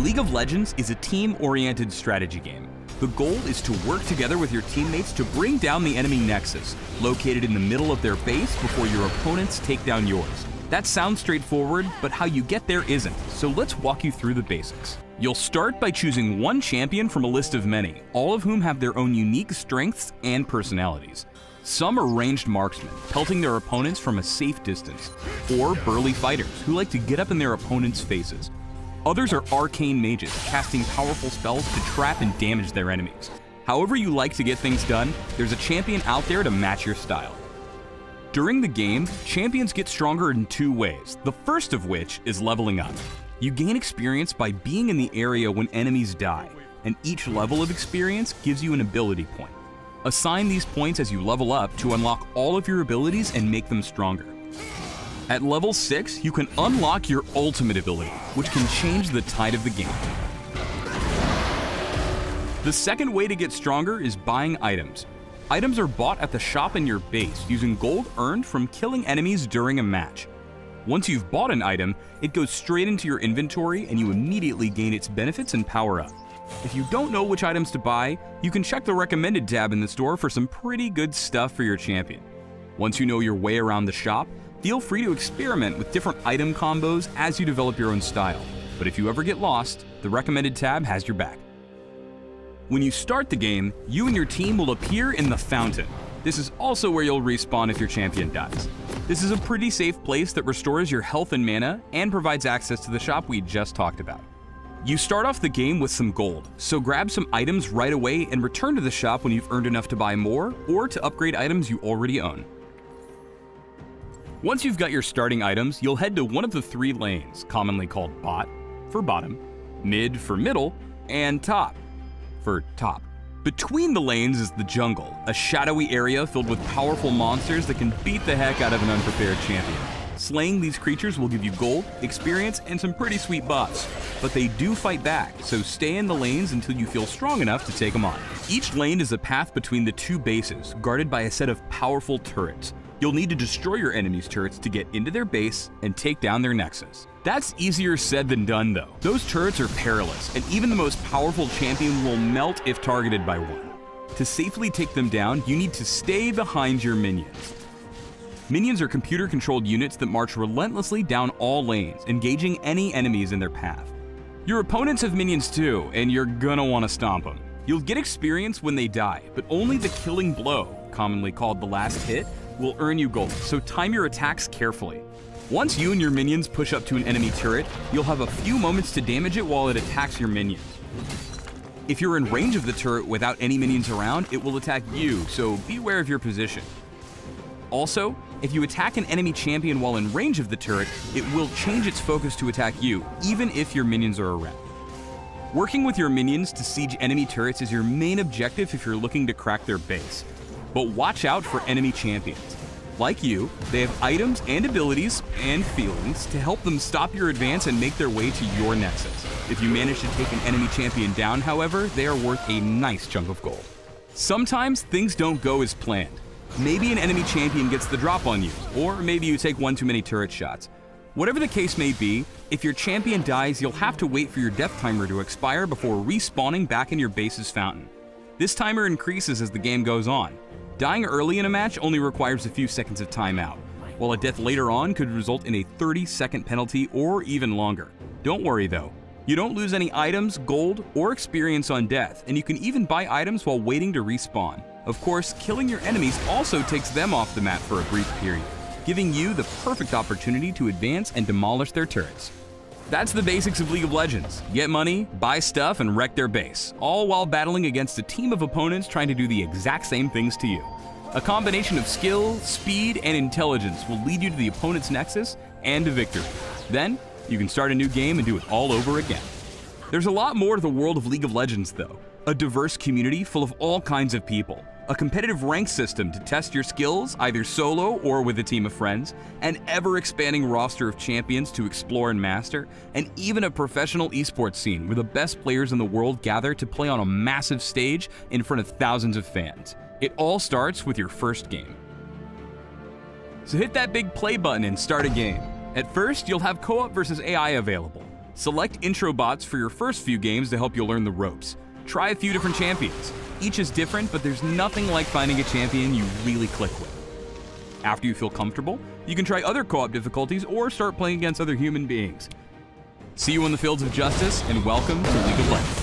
League of Legends is a team-oriented strategy game. The goal is to work together with your teammates to bring down the enemy Nexus, located in the middle of their base before your opponents take down yours. That sounds straightforward, but how you get there isn't, so let's walk you through the basics. You'll start by choosing one champion from a list of many, all of whom have their own unique strengths and personalities. Some are ranged marksmen, pelting their opponents from a safe distance, or burly fighters who like to get up in their opponents' faces. Others are arcane mages, casting powerful spells to trap and damage their enemies. However you like to get things done, there's a champion out there to match your style. During the game, champions get stronger in two ways, the first of which is leveling up. You gain experience by being in the area when enemies die, and each level of experience gives you an ability point. Assign these points as you level up to unlock all of your abilities and make them stronger. At level 6, you can unlock your ultimate ability, which can change the tide of the game. The second way to get stronger is buying items. Items are bought at the shop in your base using gold earned from killing enemies during a match. Once you've bought an item, it goes straight into your inventory and you immediately gain its benefits and power up. If you don't know which items to buy, you can check the recommended tab in the store for some pretty good stuff for your champion. Once you know your way around the shop, feel free to experiment with different item combos as you develop your own style. But if you ever get lost, the recommended tab has your back. When you start the game, you and your team will appear in the fountain. This is also where you'll respawn if your champion dies. This is a pretty safe place that restores your health and mana and provides access to the shop we just talked about. You start off the game with some gold, so grab some items right away and return to the shop when you've earned enough to buy more or to upgrade items you already own. Once you've got your starting items, you'll head to one of the three lanes, commonly called bot for bottom, mid for middle, and top for top. Between the lanes is the jungle, a shadowy area filled with powerful monsters that can beat the heck out of an unprepared champion. Slaying these creatures will give you gold, experience, and some pretty sweet buffs, but they do fight back, so stay in the lanes until you feel strong enough to take them on. Each lane is a path between the two bases, guarded by a set of powerful turrets. You'll need to destroy your enemy's turrets to get into their base and take down their Nexus. That's easier said than done though. Those turrets are perilous, and even the most powerful champion will melt if targeted by one. To safely take them down, you need to stay behind your minions. Minions are computer-controlled units that march relentlessly down all lanes, engaging any enemies in their path. Your opponents have minions too, and you're gonna want to stomp them. You'll get experience when they die, but only the killing blow, commonly called the last hit, will earn you gold, so time your attacks carefully. Once you and your minions push up to an enemy turret, you'll have a few moments to damage it while it attacks your minions. If you're in range of the turret without any minions around, it will attack you, so be aware of your position. Also, if you attack an enemy champion while in range of the turret, it will change its focus to attack you, even if your minions are around. Working with your minions to siege enemy turrets is your main objective if you're looking to crack their base. But watch out for enemy champions. Like you, they have items and abilities and feelings to help them stop your advance and make their way to your Nexus. If you manage to take an enemy champion down, however, they are worth a nice chunk of gold. Sometimes things don't go as planned. Maybe an enemy champion gets the drop on you, or maybe you take one too many turret shots. Whatever the case may be, if your champion dies, you'll have to wait for your death timer to expire before respawning back in your base's fountain. This timer increases as the game goes on. Dying early in a match only requires a few seconds of timeout, while a death later on could result in a 30-second penalty or even longer. Don't worry though, you don't lose any items, gold, or experience on death, and you can even buy items while waiting to respawn. Of course, killing your enemies also takes them off the map for a brief period, giving you the perfect opportunity to advance and demolish their turrets. That's the basics of League of Legends. Get money, buy stuff, and wreck their base, all while battling against a team of opponents trying to do the exact same things to you. A combination of skill, speed, and intelligence will lead you to the opponent's Nexus and to victory. Then, you can start a new game and do it all over again. There's a lot more to the world of League of Legends though. A diverse community full of all kinds of people, a competitive rank system to test your skills, either solo or with a team of friends, an ever-expanding roster of champions to explore and master, and even a professional esports scene where the best players in the world gather to play on a massive stage in front of thousands of fans. It all starts with your first game. So hit that big play button and start a game. At first, you'll have co-op versus AI available. Select intro bots for your first few games to help you learn the ropes. Try a few different champions. Each is different, but there's nothing like finding a champion you really click with. After you feel comfortable, you can try other co-op difficulties or start playing against other human beings. See you in the fields of justice, and welcome to League of Legends.